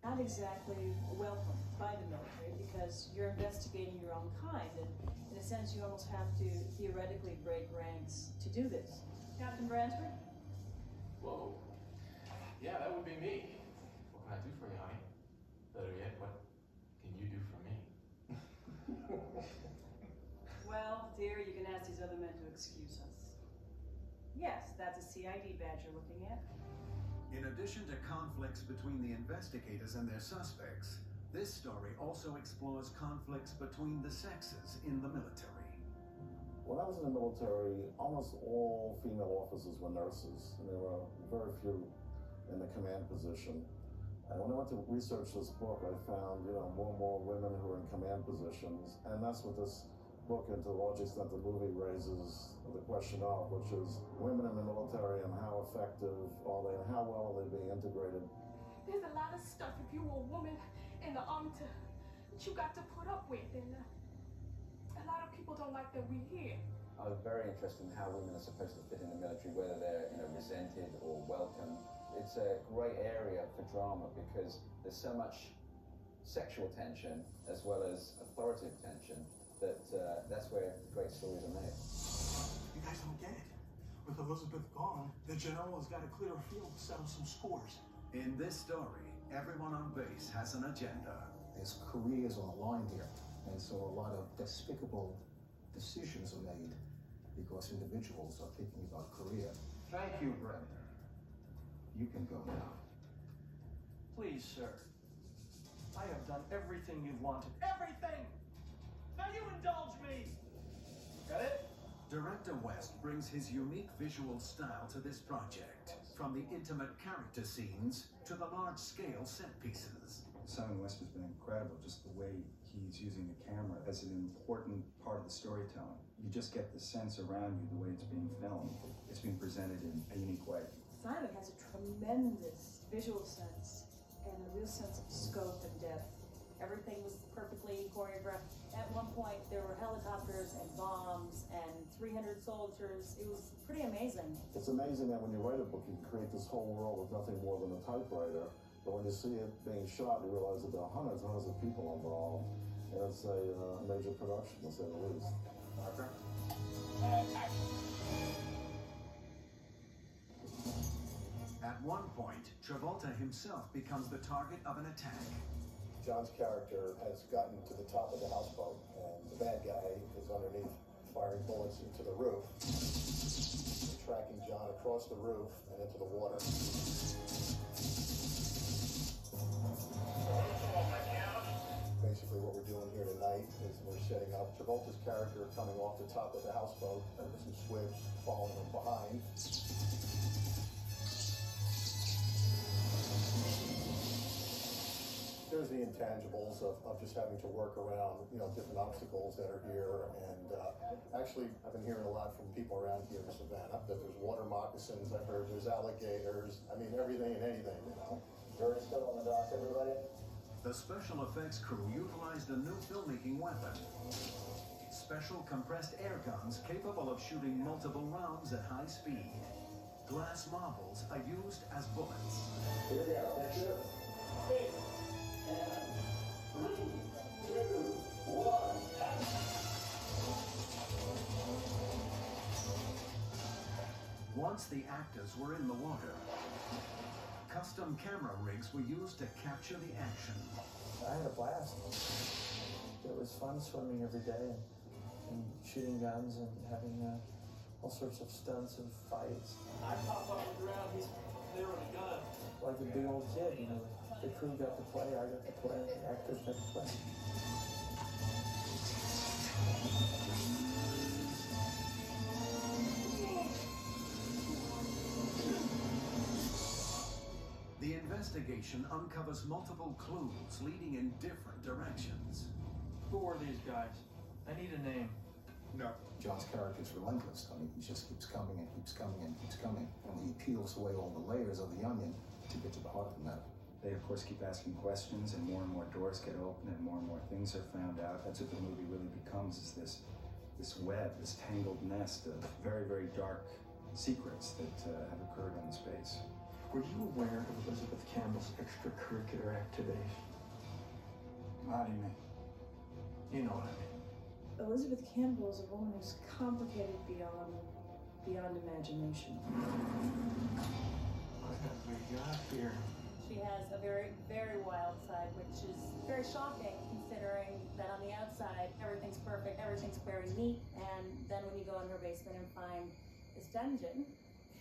Not exactly welcome by the military because you're investigating your own kind, and in a sense you almost have to theoretically break ranks to do this. Captain Bransford? Whoa. Yeah, that would be me. What can I do for you, honey? Better yet, what can you do for me? Well, dear, you can ask these other men to excuse us. Yes, that's a CID badge you're looking at. In addition to conflicts between the investigators and their suspects, this story also explores conflicts between the sexes in the military. When I was in the military, almost all female officers were nurses, and there were very few in the command position. And when I went to research this book, I found, more and more women who were in command positions, and that's what this book, and to a large extent the movie, raises the question of, which is women in the military and how effective are they and how well are they being integrated. There's a lot of stuff if you were a woman in the army that you got to put up with, and a lot of people don't like that we're here. I was very interested in how women are supposed to fit in the military, whether they're resented or welcomed. It's a great area for drama because there's so much sexual tension as well as authoritative tension that that's where great stories are made. You guys don't get it. With Elizabeth gone, the general has got to clear a field to settle some scores. In this story, everyone on base has an agenda. There's careers on the line here, and so a lot of despicable decisions are made because individuals are thinking about career. Thank you, Brenda. You can go now. Please, sir. I have done everything you wanted. Everything! Now you indulge me! Got it? Director West brings his unique visual style to this project, from the intimate character scenes to the large-scale set pieces. Simon West has been incredible, just the way he's using the camera as an important part of the storytelling. You just get the sense around you, the way it's being filmed. It's being presented in a unique way. Simon has a tremendous visual sense and a real sense of scope and depth. Everything was perfectly choreographed. At one point, there were helicopters and bombs and 300 soldiers. It was pretty amazing. It's amazing that when you write a book, you can create this whole world with nothing more than a typewriter. But when you see it being shot, you realize that there are hundreds and hundreds of people involved. And it's a major production, to say the least. Marker. At one point, Travolta himself becomes the target of an attack. John's character has gotten to the top of the houseboat, and the bad guy is underneath, firing bullets into the roof, tracking John across the roof and into the water. Basically what we're doing here tonight is we're setting up Travolta's character coming off the top of the houseboat, and there's some squibs following him behind. There's the intangibles of just having to work around, different obstacles that are here. And actually, I've been hearing a lot from people around here in Savannah that there's water moccasins. I've heard there's alligators. I mean, everything and anything, Jury's still on the dock, everybody? The special effects crew utilized a new filmmaking weapon. Special compressed air guns capable of shooting multiple rounds at high speed. Glass marbles are used as bullets. Here we go. That's it. Hey. And 3, 2, 1. Once the actors were in the water, custom camera rigs were used to capture the action. I had a blast. It was fun swimming every day and shooting guns and having all sorts of stunts and fights. I pop up and around, he's there with a gun. Like a big old kid, The crew got to play, I got to play, the actors got to play. The investigation uncovers multiple clues leading in different directions. Who are these guys? I need a name. No. John's character is relentless. I mean, he just keeps coming and keeps coming and keeps coming. And he peels away all the layers of the onion to get to the heart of the matter. They, of course, keep asking questions, and more doors get open, and more things are found out. That's what the movie really becomes, is this web, this tangled nest of very, very dark secrets that have occurred on the space. Were you aware of Elizabeth Campbell's extracurricular activities? How do you mean? You know what I mean. Elizabeth Campbell is a woman who's complicated beyond imagination. What have we got here? She has a very, very wild side, which is very shocking considering that on the outside, everything's perfect, everything's very neat, and then when you go in her basement and find this dungeon,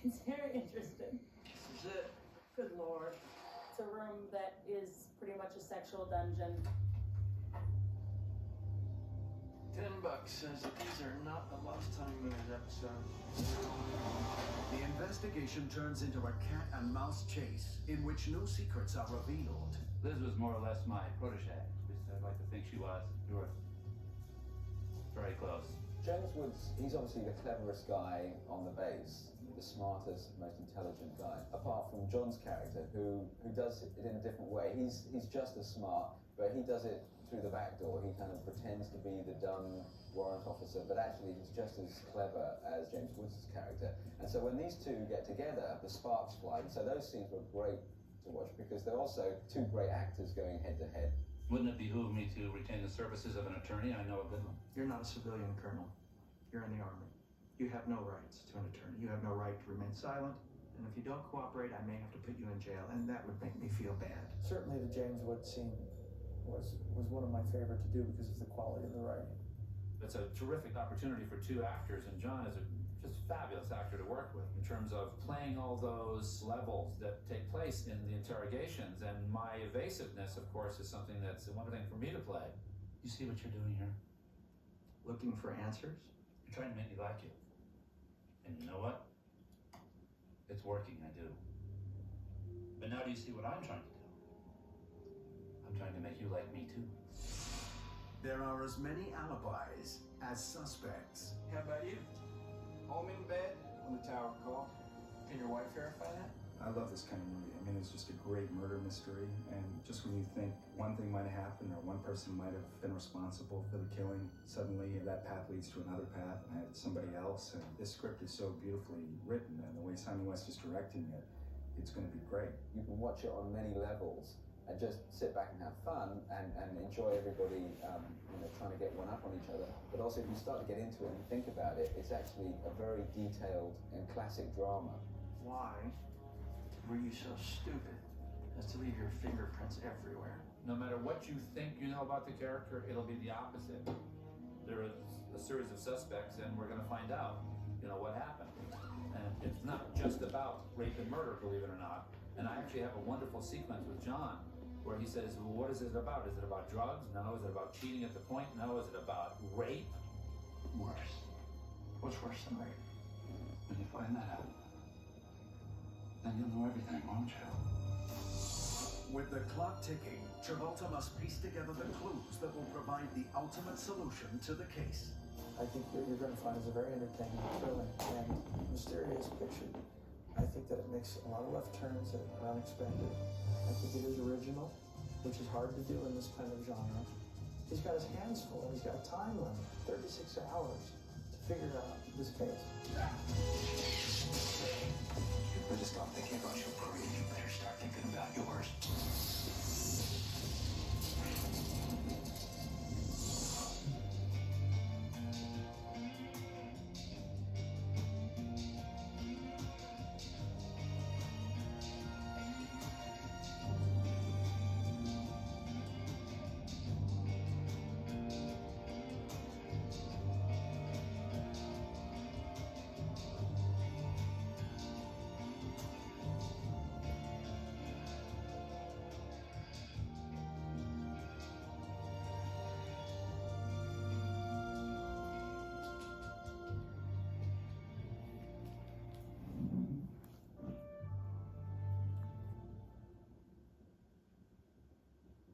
it's very interesting. This is it. Good Lord. It's a room that is pretty much a sexual dungeon. $10 says that these are not the Lost Time Movies episodes. The investigation turns into a cat and mouse chase in which new secrets are revealed. Liz was more or less my protege. At least I'd like to think she was. We were very close. James Woods, he's obviously the cleverest guy on the base, the smartest, most intelligent guy, apart from John's character, who does it in a different way. He's just as smart, but he does it through the back door. He kind of pretends to be the dumb warrant officer, but actually he's just as clever as James Woods' character. And so when these two get together, the sparks fly. And so those scenes were great to watch because they're also two great actors going head to head. Wouldn't it behoove me to retain the services of an attorney? I know a good one. You're not a civilian, Colonel. You're in the Army. You have no rights to an attorney. You have no right to remain silent. And if you don't cooperate, I may have to put you in jail, and that would make me feel bad. Certainly the James Wood scene was one of my favorite to do because of the quality of the writing. It's a terrific opportunity for two actors, and John is a just fabulous actor to work with in terms of playing all those levels that take place in the interrogations. And my evasiveness, of course, is something that's a wonderful thing for me to play. You see what you're doing here? Looking for answers? You're trying to make me like you. And you know what? It's working, I do. But now do you see what I'm trying to do? I'm trying to make you like me too. There are as many alibis as suspects. How about you? Home in bed when the tower call. Can your wife verify that? I love this kind of movie. I mean, it's just a great murder mystery, and just when you think one thing might have happened or one person might have been responsible for the killing, suddenly that path leads to another path, and it's somebody else. And this script is so beautifully written, and the way Simon West is directing it, it's going to be great. You can watch it on many levels and just sit back and have fun and enjoy everybody trying to get one up on each other. But also if you start to get into it and think about it, it's actually a very detailed and classic drama. Why were you so stupid as to leave your fingerprints everywhere? No matter what you think you know about the character, it'll be the opposite. There is a series of suspects, and we're going to find out, what happened. And it's not just about rape and murder, believe it or not. And I actually have a wonderful sequence with John where he says, well, what is it about? Is it about drugs? No. Is it about cheating at the point? No. Is it about rape? Worse. What's worse than rape? When you find that out, then you'll know everything, won't you? With the clock ticking, Travolta must piece together the clues that will provide the ultimate solution to the case. I think what you're going to find is a very entertaining, thrilling, and mysterious picture. I think that it makes a lot of left turns that are unexpected. I think it is original, which is hard to do in this kind of genre. He's got his hands full, and he's got a time limit, 36 hours, to figure out this case. You better stop thinking about your career. You better start thinking about yours.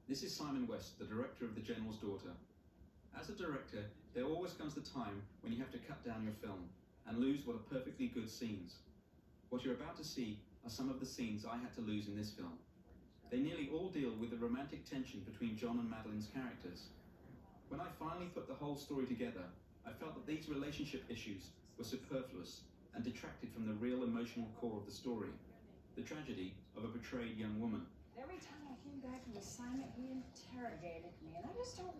This is Simon West, the director of The General's Daughter. As a director, there always comes the time when you have to cut down your film and lose what are perfectly good scenes. What you're about to see are some of the scenes I had to lose in this film. They nearly all deal with the romantic tension between John and Madeline's characters. When I finally put the whole story together, I felt that these relationship issues were superfluous and detracted from the real emotional core of the story. the tragedy of a betrayed young woman. Every time I came back from assignment, he interrogated me, and I just don't